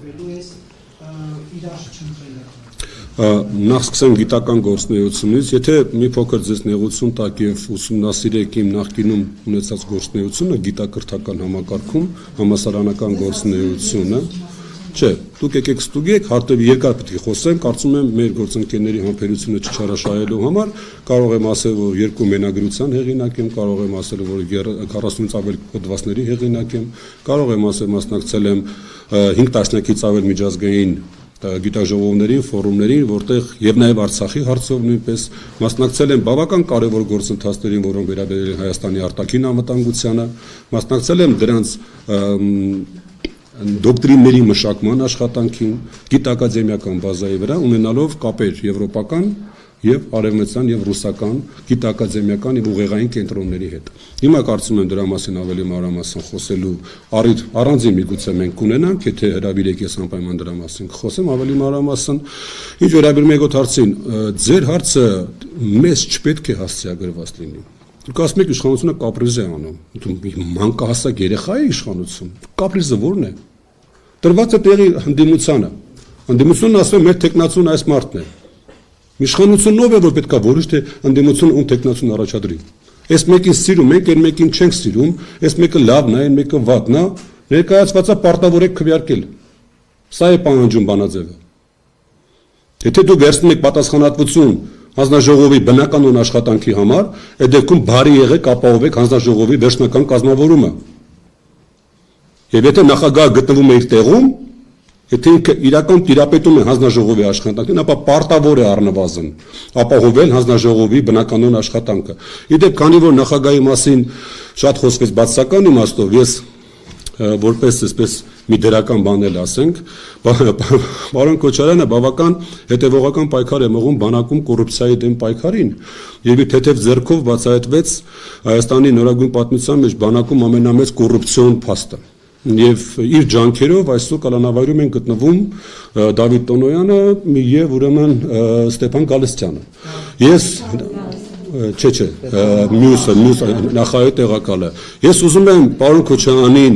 ստեղծվելու է իրար չընտրելը։ Նախ սկսեմ գիտական գործունեությունից, եթե մի փոքր ձեզ նեղություն տակ եւ ուսումնասիրեք իմ նախկինում ունեցած գործունեությունը, գիտակրթական համակարգում, համասարանական գործունեությունը, չէ, դուք եկեք ստուգեք, հարտով երկար պետք է խոսեմ, կարծում եմ մեր գործընկերների համբերությունը չչարաշահելու համար, կարող եմ ասել, որ 2 մենագրության հեղինակ եմ, կարող եմ ասել, որ 40-ից ավել հոդվածների հեղինակ եմ, կարող եմ ասել, մասնակցել եմ 5 տասնյակից ավել միջազգային գիտաժողովներին, ֆորումներին, որտեղ եւ նաեւ Արցախի հարցով նույնպես մասնակցել եմ բավական կարեւոր գործընթացներին, որոնք վերաբերել են Հայաստանի արտաքին անվտանգությանը, մասնակցել եմ դրանց դոկտրինների մշակման աշխատանքին, գիտակադեմիական բազայի վրա, ունենալով կապեր եվրոպական եւ արևմտյան եւ ռուսական գիտակադեմիական եւ ուղեղային կենտրոնների հետ։ Հիմա կարծում եմ դրա մասին ավելի մանրամասն խոսելու առիթ առանձին միգուցե մենք կունենանք, եթե հրավիրեք ես անպայման դրա մասին կխոսեմ ավելի մանրամասն։ Ինչ վերաբերում է եկոտ հարցին, ձեր հարցը մեզ չպետք է հասցեագրված լինի։ Դուք ասում եք իշխանությունը կապրիզ է անում։ Մանկահասակ երեխա է իշխանություն։ Կապրիզը ո՞րն է։ Տրված է տեղի հանդիմությանը։ Հանդիմությունն ասում է մեր տեխնացուն այս մարդն է։ Իշխանությունն ով է, որ պետք է որոշ թե ընդդիմություն ում տեխնացուն առաջադրի։ Այս մեկին սիրում ենք, այն մեկին չենք սիրում, այս մեկը լավն է, այն մեկը վատն է, ներկայացվածը պարտավոր եք քվեարկել։ Սա է պահանջում բանաձևը։ Եթե դուք վերցնում եք պատասխանատվություն հանձնաժողովի բնականon աշխատանքի համար, այդ դեպքում բարի եղեք, ապահովեք հանձնաժողովի վերջնական կազմավորումը։ Եվ եթե նախագահը գտնվում է իր տեղում, եթե ինքը իրական տիրապետում է հանձնաժողովի աշխատանքին, ապա պարտավոր է առնվազն ապահովել հանձնաժողովի բնականon աշխատանքը։ Իդեպ, քանի որ նախագահի մասին շատ խոսվեց բացասական իմաստով, ես որպես այսպես մի դրական բան էլ ասենք, պարոն Քոչարյանը բավական հետևողական պայքար է մղում բանակում կոռուպցիայի դեմ պայքարին, եւ իր թեթև ձեռքով բացահայտվեց Հայաստանի նորագույն պատմության մեջ բանակում ամենամեծ կոռուպցիոն փաստը։ Եվ իր ջանքերով այսօր կալանավայրում են գտնվում Դավիթ Տոնոյանը եւ ուրեմն Ստեփան Գալստյանը։ Ես չէ, մյուսը նախայո տեղակալը։ Ես ուզում եմ պարոն Քոչարյանին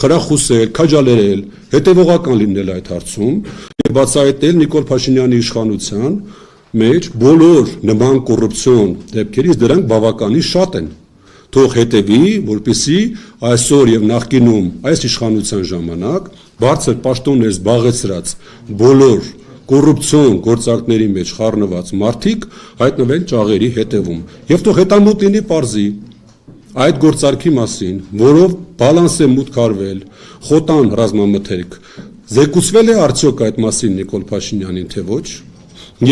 խրախուսել, քաջալերել, հետևողական լինել այդ հարցում եւ բացահայտել Նիկոլ Փաշինյանի իշխանության մեջ բոլոր նման կոռուպցիոն դեպքերից դրանք բավականին շատ են։ Թող հետևի, որպեսզի այսօր եւ նախկինում այս իշխանության ժամանակ բարձր պաշտոններ զբաղեցրած բոլոր կոռուպցիոն գործակների մեջ խառնված մարդիկ հայտնվեն ճաղերի հետևում եւ թող հետամուտ լինի պարզի այդ գործարքի մասին, որով բալանս է մուտք արվել, խոտան ռազմամթերք, զեկուցվել է արդյոք այդ մասին Նիկոլ Փաշինյանին թե ոչ,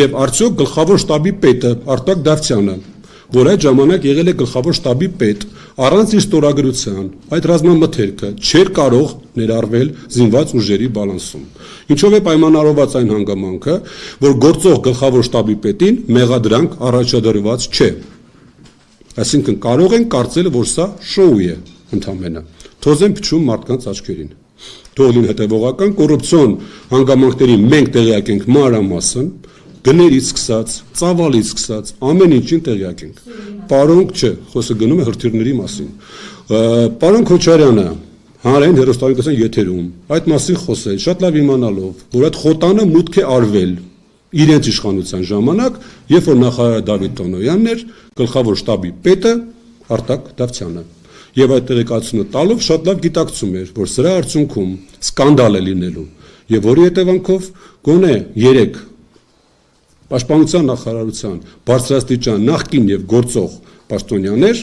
եւ արդյոք գլխավոր շտաբի պետը Արտակ Դավթյանը, որ այդ ժամանակ եղել է գլխավոր շտաբի պետ, առանց իր ստորագրության այդ ռազմամթերքը չէր կարող ներառվել զինված ուժերի բալանսում։ Ինչով է պայմանավորված այն հանգամանքը, որ գործող գլխավոր շտաբի պետին մեղադրանք առաջադրված չէ։ Այսինքն կարող են կարծել, որ սա շոու է ընդամենը։ Թոզ են փչում մարդկանց աչքերին։ Թող լինի հետևողական կոռուպցիոն հանգամանքների մենք տեղյակ ենք մանրամասն, գներից սկսած, ծավալից սկսած, ամեն ինչին տեղյակ ենք։ Պարոնք չէ, խոսքը գնում է հրթիռների մասին։ Պարոն Քոչարյանը հանրային հեռուստաընկերության եթերում այդ մասին խոսել, շատ լավ իմանալով, որ այդ խոտանը մուտք է արվել իրենց իշխանության ժամանակ, երբ որ նախարար Դավիթ Տոնոյանն էր, գլխավոր շտաբի պետը Արտակ Դավթյանը։ Եվ այդ տեղեկացությունը տալով շատ լավ գիտակցում էր, որ սրա արդյունքում սկանդալ է լինելու, եւ որի հետևանքով գոնե 3 Պաշտպանության նախարարության բարձրաստիճան նախկին եւ գործող պաշտոնյաներ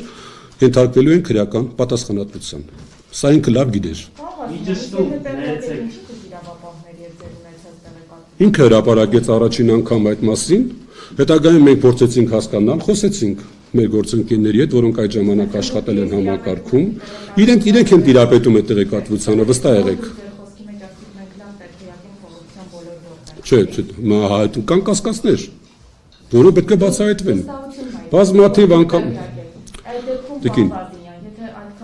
ենթարկվելու են քրեական պատասխանատվության։ Սա ինքը լավ գիտեր։ Ինքը հրապարակեց առաջին անգամ այդ մասին, հետագայում մենք փորձեցինք հասկանալ, խոսեցինք մեր գործընկերների հետ, որոնք այդ ժամանակ աշխատել են համակարգում, իրենք են տիրապետում այդ տեղեկատվությանը, վստահ եղեք։ Չէ, կան կասկածներ, որոնք պետք է բացահայտվեն։ Բազմաթիվ անգամ Տիկին։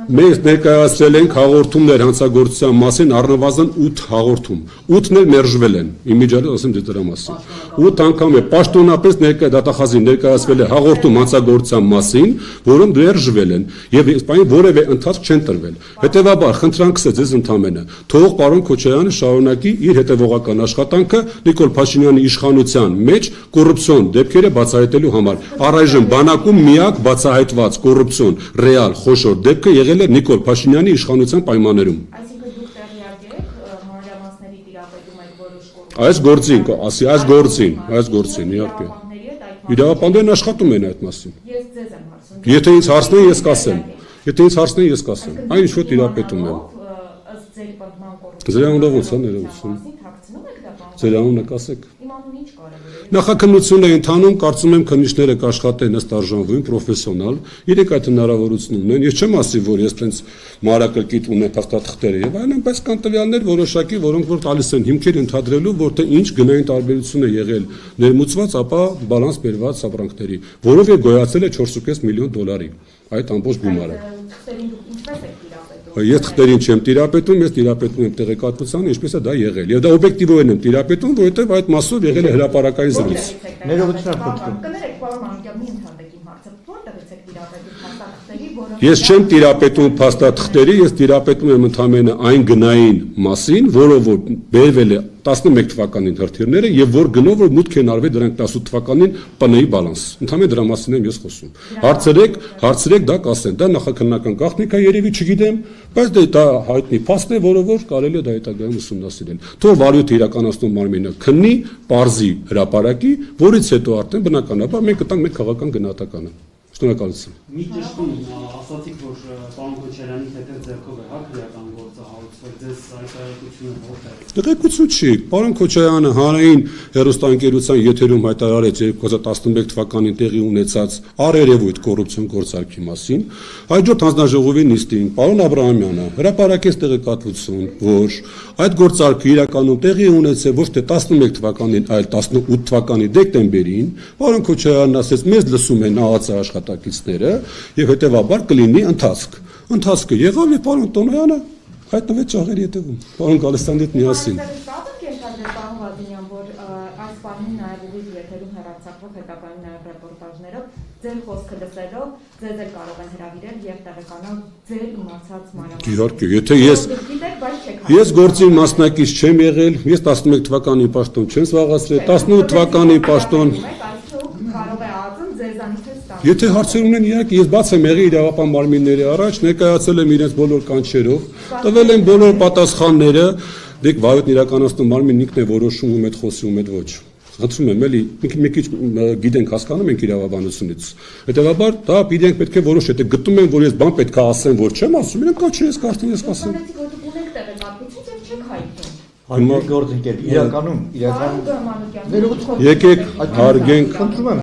Մենք ներկայացրել ենք հաղորդումներ հանցագործության մասին առնվազն 8 հաղորդում։ 8-ն էլ մերժվել են։ Իմիջիալի ասեմ դրա մասին։ 8 անգամ է պաշտոնապես դատախազին ներկայացվել է հաղորդում հանցագործության մասին, որոնք մերժվել են եւ իսպայն որևէ ընթացք չեն տրվել։ Հետևաբար խնդրանքս է ձեզ ընդամենը։ Թող պարոն Քոչարյանը շարունակի իր հետևողական աշխատանքը Նիկոլ Փաշինյանի իշխանության մեջ կոռուպցիոն դեպքերը բացահայտելու համար։ Առայժմ բանակում միակ բացահայտված կոռուպցիոն ռեալ խոշոր դեպքը եղել է Նիկոլ Փաշինյանի իշխանության պայմաններում։ Այսինքն դուք տեղյակ եք մանրամասների տիրապետում եք որոշ Այս գործին, իհարկե։ Իրավապաններն աշխատում են այդ մասին։ Ես ձեզ եմ հարցնում։ Եթե ինձ հարցնեն, ես կասեմ։ Այն ինչ որ տիրապետում եմ։ Ըստ ձեր պատման Ձեր անունը ո՞նց է ներողություն։ Թաքցնում եք դա բան։ Ձեր անունը կասեք։ Իմ անունը ինչ կարևոր է։ Նախաքննությունն է ընթանում, կարծում եմ քննիչները կաշխատեն ըստ արժանվույն պրոֆեսիոնալ, իրենք այդ հնարավորությունն ունեն։ Ես չեմ ասի, որ ես տենց մանրակրկիտ ունեմ փաստաթղթերը եւ այլն, բայց կան տվյալներ որոշակի, որոնք որ տալիս են հիմքեր ընդհանրելու, որ թե ինչ գնային տարբերություն է եղել ներմուծված, ապա բալանս բերված ապրանքների, որով է գոյացել է 4.5 միլիոն դոլարի այդ ամբողջ գումարը։ Թղթերին դուք ինչպես եք տիրապետում։ Ես թղթերին չեմ տիրապետում, ես տիրապետում եմ տեղեկատվությանը, ինչպես է դա եղել։ Եվ դա օբյեկտիվորեն եմ տիրապետում, որովհետև այդ մասով եղել է հրապարակային զրույց։ Ներողություն խնդրում։ Կներեք, պարոն Մանուկյան, մի ընդհատեք իմ հարցը։ Որտեղից եք տիրապետում փաստաթղթերի, որոնք Ես չեմ տիրապետում փաստաթղթերի, ես տիրապետում եմ ընդհանրապես այն գնային մասին, որով որ բերվել է 11 թվականին հրթիռները եւ որ գնով որ մուտք են արվել դրանք 18 թվականին ՊՆ-ի բալանս։ Ընդհանրապես դրա մասին եմ ես խոսում։ Հարցրեք դա կասեն, դա նախաքննական գաղտնիք է, երևի չգիտեմ, բայց դա հայտնի փաստ է, որով որ կարելի է դա հետագայում ուսումնասիրել։ Թող վարույթը իրականացնող մարմինը քննի, պարզի, հրապարակի, որից հետո արդեն բնականաբար մենք կտանք մեր քաղաքական գնահատականը։ Շնորհակալություն։ Մի ճշտում ասացիք, որ պարոն Քոչարյանի հետև ձեռքով է քրեական գործը հարուցվել, ձեզ այդ հայտարարությունը որտեղ է։ Տեղեկություն չի, պարոն Քոչարյանը հանրային հեռուստաընկերության եթերում հայտարարեց 2011 թվականին տեղի ունեցած առերևույթ կոռուպցիոն գործարքի մասին, հաջորդ հանձնաժողովի նիստին պարոն Աբրահամյանը հրապարակեց տեղեկատվություն, որ այդ գործարքը իրականում տեղի ունեցել ոչ թե 11 թվականին, այլ 18 թվականի դեկտեմբերին, պարոն Քոչարյանն ասեց, մեզ լսում են ԱԱՑ աշխատակիցները եւ հետեւաբար կլինի ընթացք։ Ընթացքը եղավ եւ պարոն Տոնոյանը հայտնվեց ճաղերի հետևում։ Պարոն Գալստյանի հետ միասին։ Պարոն Վազինյան, որ այս բանին նաև ուղիղ եթերում հեռարձակվող հետագայում նաև ռեպորտաժներով ձեր խոսքը լսելով ձեզ էլ կարող են հրավիրել եւ տեղեկանալ ձեր իմացած մանրամասները։ Իհարկե, եթե ես գործի մասնակից չեմ եղել, ես 11 թվականի պաշտոն չեմ զբաղեցրել, 18 թվականի պաշտոն կարող է ԱԱԾ-ն ձեզանից ստանալ։ Եթե հարցեր ունեն, իհարկե ես բաց եմ եղել իրավապահ մարմինների առաջ, ներկայացել եմ իրենց բոլոր կանչերով, տվել եմ բոլոր պատասխանները, դեք վարույթն իրականացնող մարմինն ինքն է որոշում ում հետ խոսի, ում հետ ոչ։ Խնդրում եմ, էլի մի քիչ գիտենք, հասկանում ենք իրավաբանությունից։ Հետևաբար դա իրենք պետք է որոշ, եթե գտնում են, որ ես բան պետք է ասեմ, որ չեմ ասում, իրենք կաչեն, ես կասեմ, ես կասեմ։ Դուք ունեք տեղեկատվություն եւ չեք հայտնում։ Հայտնի գործընկեր, իրականում Պարոն Մանուկյան, Եկեք հարգենք խնդրում եմ